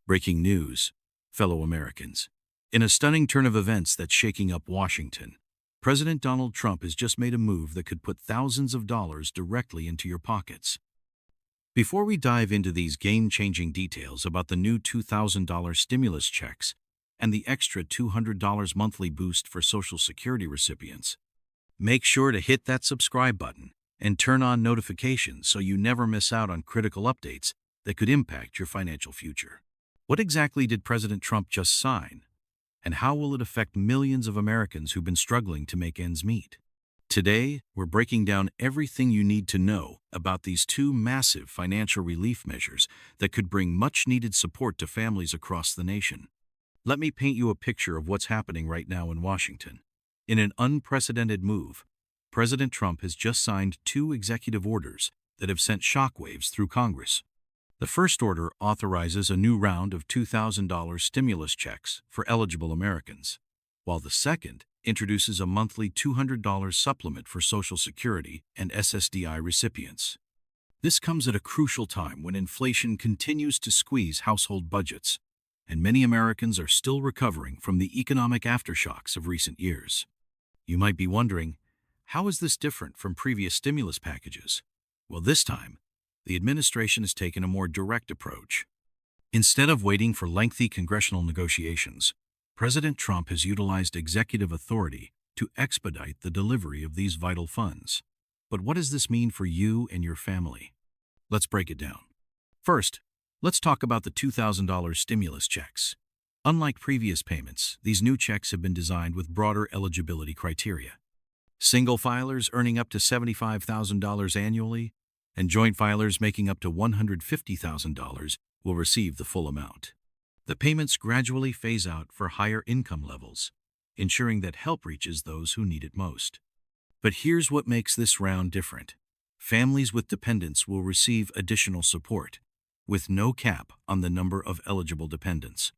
Breaking news, fellow Americans. In a stunning turn of events that's shaking up Washington, President Donald Trump has just made a move that could put thousands of dollars directly into your pockets. Before we dive into these game-changing details about the new $2,000 stimulus checks and the extra $200 monthly boost for Social Security recipients, make sure to hit that subscribe button and turn on notifications so you never miss out on critical updates that could impact your financial future. What exactly did President Trump just sign, and how will it affect millions of Americans who've been struggling to make ends meet? Today, we're breaking down everything you need to know about these two massive financial relief measures that could bring much-needed support to families across the nation. Let me paint you a picture of what's happening right now in Washington. In an unprecedented move, President Trump has just signed two executive orders that have sent shockwaves through Congress. The first order authorizes a new round of $2,000 stimulus checks for eligible Americans, while the second introduces a monthly $200 supplement for Social Security and SSDI recipients. This comes at a crucial time when inflation continues to squeeze household budgets, and many Americans are still recovering from the economic aftershocks of recent years. You might be wondering, how is this different from previous stimulus packages? Well, this time, the administration has taken a more direct approach. Instead of waiting for lengthy congressional negotiations, President Trump has utilized executive authority to expedite the delivery of these vital funds. But what does this mean for you and your family? Let's break it down. First, let's talk about the $2,000 stimulus checks. Unlike previous payments, these new checks have been designed with broader eligibility criteria. Single filers earning up to $75,000 annually and joint filers making up to $150,000 will receive the full amount. The payments gradually phase out for higher income levels, ensuring that help reaches those who need it most. But here's what makes this round different. Families with dependents will receive additional support, with no cap on the number of eligible dependents.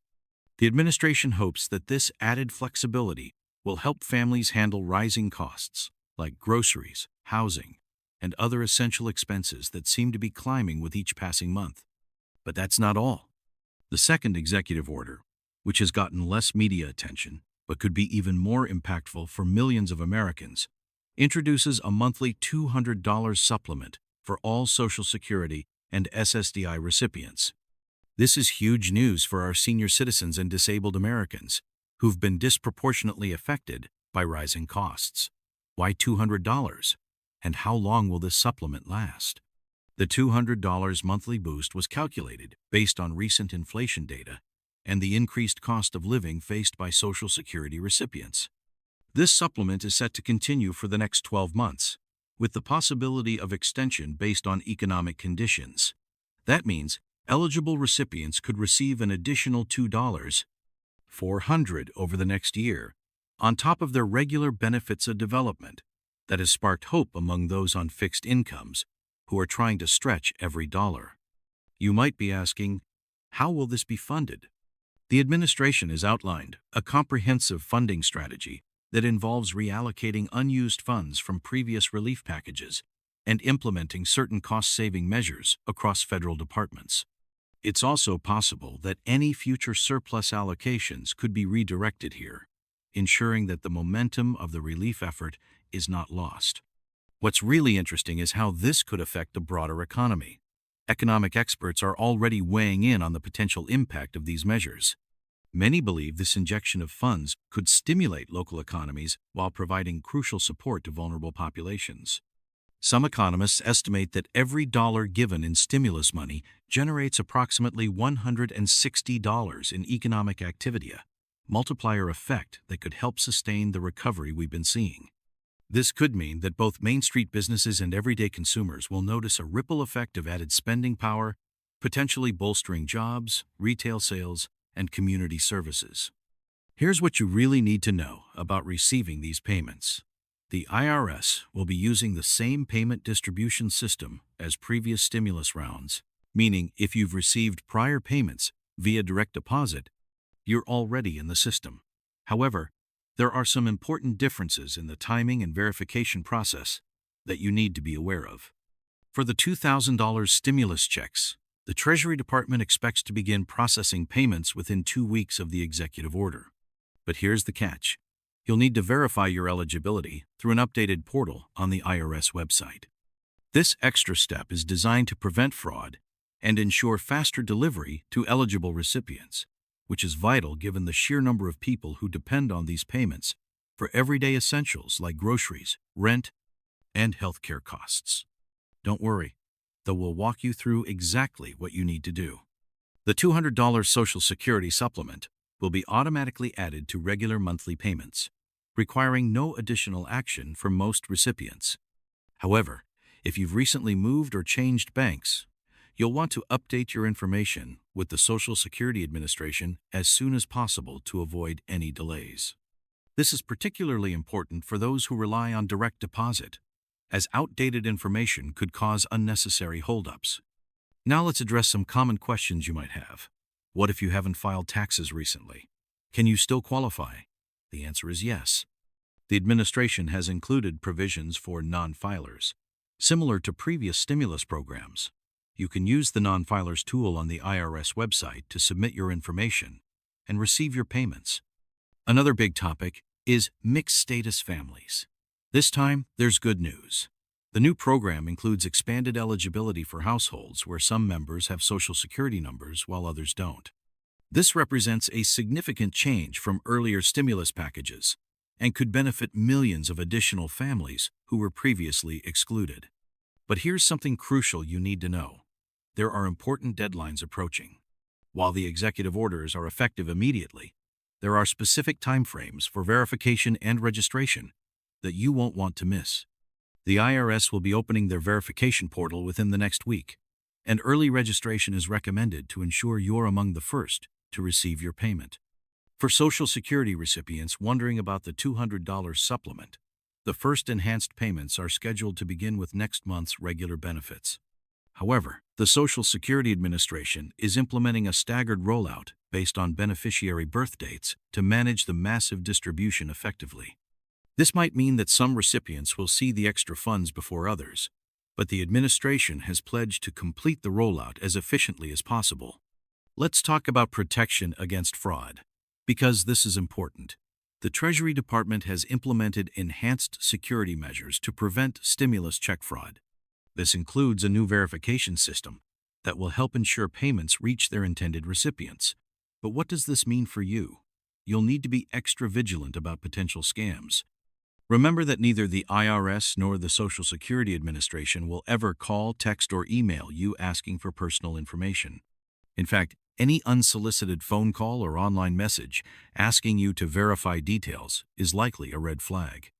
The administration hopes that this added flexibility will help families handle rising costs, like groceries, housing, and other essential expenses that seem to be climbing with each passing month. But that's not all. The second executive order, which has gotten less media attention but could be even more impactful for millions of Americans, introduces a monthly $200 supplement for all Social Security and SSDI recipients. This is huge news for our senior citizens and disabled Americans who've been disproportionately affected by rising costs. Why $200? And how long will this supplement last? The $200 monthly boost was calculated based on recent inflation data and the increased cost of living faced by Social Security recipients. This supplement is set to continue for the next 12 months, with the possibility of extension based on economic conditions. That means eligible recipients could receive an additional $400 over the next year, on top of their regular benefits of development that has sparked hope among those on fixed incomes who are trying to stretch every dollar. You might be asking, how will this be funded? The administration has outlined a comprehensive funding strategy that involves reallocating unused funds from previous relief packages and implementing certain cost-saving measures across federal departments. It's also possible that any future surplus allocations could be redirected here, ensuring that the momentum of the relief effort is not lost. What's really interesting is how this could affect the broader economy. Economic experts are already weighing in on the potential impact of these measures. Many believe this injection of funds could stimulate local economies while providing crucial support to vulnerable populations. Some economists estimate that every dollar given in stimulus money generates approximately $160 in economic activity, a multiplier effect that could help sustain the recovery we've been seeing. This could mean that both Main Street businesses and everyday consumers will notice a ripple effect of added spending power, potentially bolstering jobs, retail sales, and community services. Here's what you really need to know about receiving these payments. The IRS will be using the same payment distribution system as previous stimulus rounds, meaning if you've received prior payments via direct deposit, you're already in the system. However, there are some important differences in the timing and verification process that you need to be aware of. For the $2,000 stimulus checks, The Treasury Department expects to begin processing payments within 2 weeks of the executive order. But here's the catch. You'll need to verify your eligibility through an updated portal on the IRS website. This extra step is designed to prevent fraud and ensure faster delivery to eligible recipients, which is vital given the sheer number of people who depend on these payments for everyday essentials like groceries, rent, and healthcare costs. Don't worry, though we'll walk you through exactly what you need to do. The $200 Social Security supplement will be automatically added to regular monthly payments, requiring no additional action for most recipients. However, if you've recently moved or changed banks, you'll want to update your information with the Social Security Administration as soon as possible to avoid any delays. This is particularly important for those who rely on direct deposit, as outdated information could cause unnecessary holdups. Now let's address some common questions you might have. What if you haven't filed taxes recently? Can you still qualify? The answer is yes. The administration has included provisions for non-filers. Similar to previous stimulus programs, you can use the non-filers tool on the IRS website to submit your information and receive your payments. Another big topic is mixed status families. This time, there's good news. The new program includes expanded eligibility for households where some members have Social Security numbers while others don't. This represents a significant change from earlier stimulus packages and could benefit millions of additional families who were previously excluded. But here's something crucial you need to know. There are important deadlines approaching. While the executive orders are effective immediately, there are specific timeframes for verification and registration that you won't want to miss. The IRS will be opening their verification portal within the next week, and early registration is recommended to ensure you're among the first to receive your payment. For Social Security recipients wondering about the $200 supplement, the first enhanced payments are scheduled to begin with next month's regular benefits. However, the Social Security Administration is implementing a staggered rollout based on beneficiary birth dates to manage the massive distribution effectively. This might mean that some recipients will see the extra funds before others, but the administration has pledged to complete the rollout as efficiently as possible. Let's talk about protection against fraud, because this is important. The Treasury Department has implemented enhanced security measures to prevent stimulus check fraud. This includes a new verification system that will help ensure payments reach their intended recipients. But what does this mean for you? You'll need to be extra vigilant about potential scams. Remember that neither the IRS nor the Social Security Administration will ever call, text, or email you asking for personal information. In fact, any unsolicited phone call or online message asking you to verify details is likely a red flag.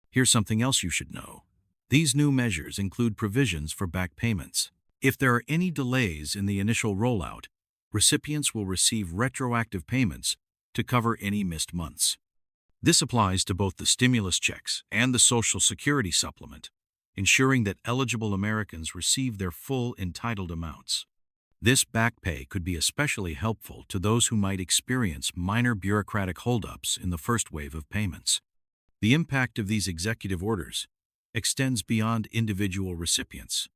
Here's something else you should know. These new measures include provisions for back payments. If there are any delays in the initial rollout, recipients will receive retroactive payments to cover any missed months. This applies to both the stimulus checks and the Social Security supplement, ensuring that eligible Americans receive their full entitled amounts. This back pay could be especially helpful to those who might experience minor bureaucratic holdups in the first wave of payments. The impact of these executive orders extends beyond individual recipients.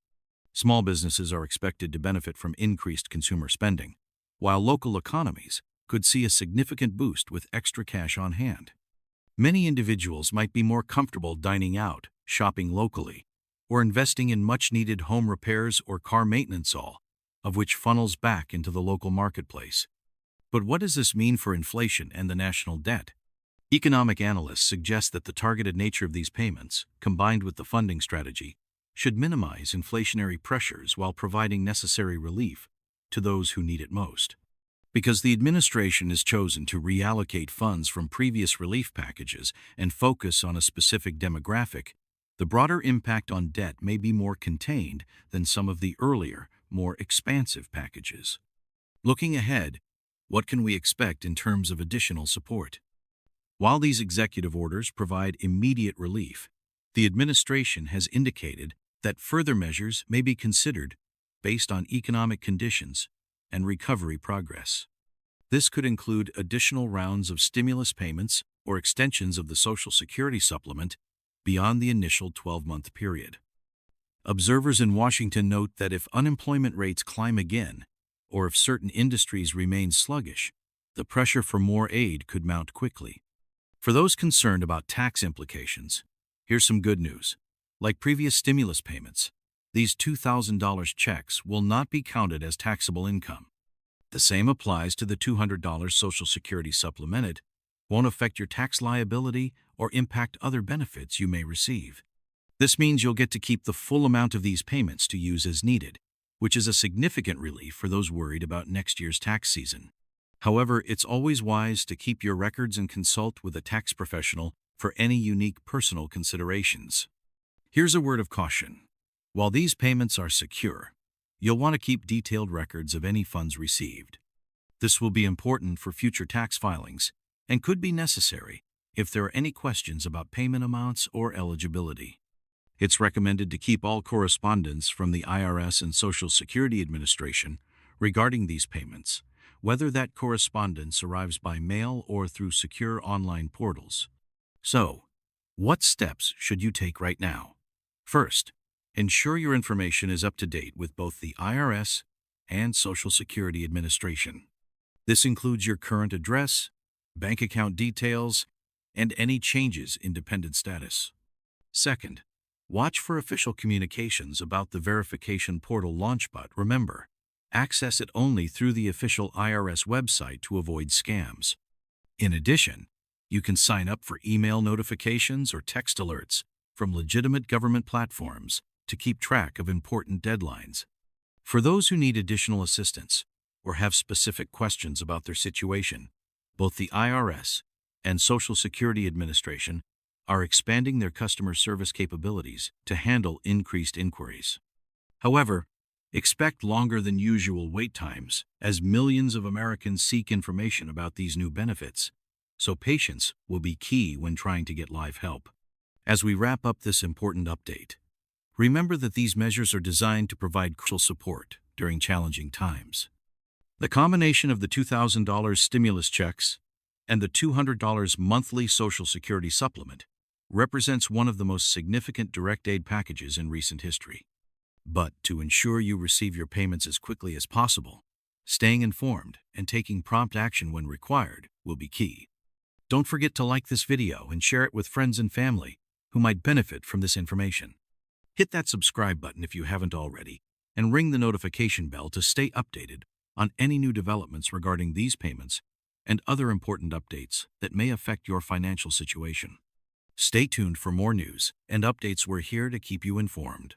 Small businesses are expected to benefit from increased consumer spending, while local economies could see a significant boost with extra cash on hand. Many individuals might be more comfortable dining out, shopping locally, or investing in much-needed home repairs or car maintenance, all of which funnels back into the local marketplace. But what does this mean for inflation and the national debt? Economic analysts suggest that the targeted nature of these payments, combined with the funding strategy, should minimize inflationary pressures while providing necessary relief to those who need it most. Because the administration has chosen to reallocate funds from previous relief packages and focus on a specific demographic, the broader impact on debt may be more contained than some of the earlier, more expansive packages. Looking ahead, what can we expect in terms of additional support? While these executive orders provide immediate relief, the administration has indicated that further measures may be considered based on economic conditions and recovery progress. This could include additional rounds of stimulus payments or extensions of the Social Security supplement beyond the initial 12-month period. Observers in Washington note that if unemployment rates climb again, or if certain industries remain sluggish, the pressure for more aid could mount quickly. For those concerned about tax implications, here's some good news. Like previous stimulus payments, these $2,000 checks will not be counted as taxable income. The same applies to the $200 Social Security supplement. It won't affect your tax liability or impact other benefits you may receive. This means you'll get to keep the full amount of these payments to use as needed, which is a significant relief for those worried about next year's tax season. However, it's always wise to keep your records and consult with a tax professional for any unique personal considerations. Here's a word of caution. While these payments are secure, you'll want to keep detailed records of any funds received. This will be important for future tax filings and could be necessary if there are any questions about payment amounts or eligibility. It's recommended to keep all correspondence from the IRS and Social Security Administration regarding these payments, whether that correspondence arrives by mail or through secure online portals. So, what steps should you take right now? First, ensure your information is up to date with both the IRS and Social Security Administration. This includes your current address, bank account details, and any changes in dependent status. Second, watch for official communications about the verification portal launch, but remember, access it only through the official IRS website to avoid scams. In addition, you can sign up for email notifications or text alerts from legitimate government platforms to keep track of important deadlines. For those who need additional assistance or have specific questions about their situation, both the IRS and Social Security Administration are expanding their customer service capabilities to handle increased inquiries. However, expect longer than usual wait times as millions of Americans seek information about these new benefits, so patience will be key when trying to get live help. As we wrap up this important update, remember that these measures are designed to provide crucial support during challenging times. The combination of the $2,000 stimulus checks and the $200 monthly Social Security supplement represents one of the most significant direct aid packages in recent history. But to ensure you receive your payments as quickly as possible, staying informed and taking prompt action when required will be key. Don't forget to like this video and share it with friends and family who might benefit from this information. Hit that subscribe button if you haven't already, and ring the notification bell to stay updated on any new developments regarding these payments and other important updates that may affect your financial situation. Stay tuned for more news and updates. We're here to keep you informed.